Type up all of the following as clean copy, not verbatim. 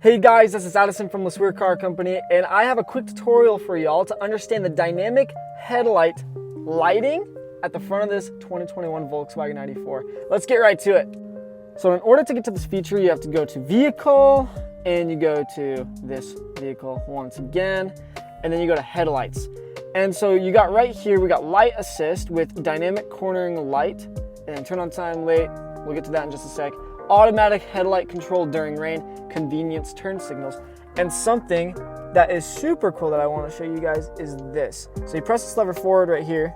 Hey guys, this is Addison from Id.4 Car Company, and I have a quick tutorial for y'all to understand the dynamic headlight lighting at the front of this 2021 Volkswagen Id.4. Let's get right to it. So in order to get to this feature, you have to go to Vehicle, and you go to this vehicle once again, and then you go to Headlights. And so you got right here, we got Light Assist with Dynamic Cornering Light, and Turn on Time Late, we'll get to that in just a sec. Automatic headlight control during rain, convenience turn signals, and something that is super cool that I want to show you guys is this. So you press this lever forward right here,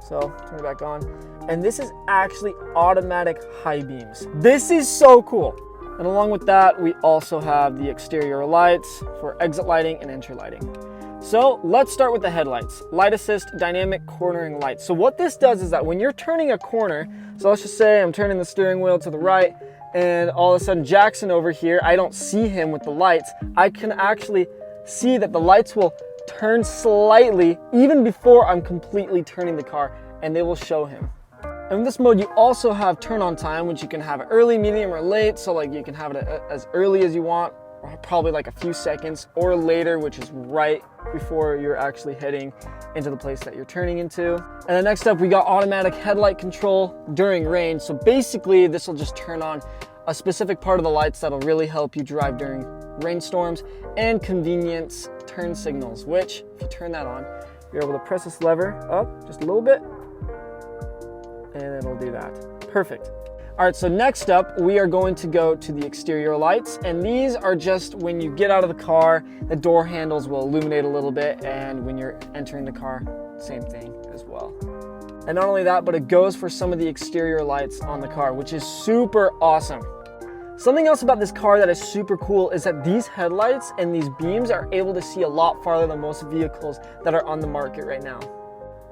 so turn it back on, and this is actually automatic high beams. This is so cool. And along with that, we also have the exterior lights for exit lighting and entry lighting. So let's start with the headlights. Light Assist Dynamic Cornering Light. So what this does is that when you're turning a corner, so let's just say I'm turning the steering wheel to the right, and all of a sudden Jackson over here, I don't see him with the lights. I can actually see that the lights will turn slightly even before I'm completely turning the car, and they will show him. And in this mode, you also have turn on time, which you can have early, medium, or late. So like you can have it as early as you want, or probably like a few seconds, or later, which is right before you're actually heading into the place that you're turning into. And then next up, we got automatic headlight control during rain. So basically, this will just turn on a specific part of the lights that'll really help you drive during rainstorms, and convenience turn signals, which if you turn that on, you're able to press this lever up just a little bit, and it'll do that. Perfect. All right, so next up, we are going to go to the exterior lights, and these are just when you get out of the car, the door handles will illuminate a little bit, and when you're entering the car, same thing as well. And not only that, but it goes for some of the exterior lights on the car, which is super awesome. Something else about this car that is super cool is that these headlights and these beams are able to see a lot farther than most vehicles that are on the market right now.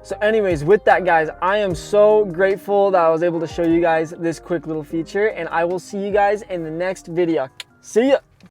So anyways, with that guys, I am so grateful that I was able to show you guys this quick little feature, and I will see you guys in the next video. See ya!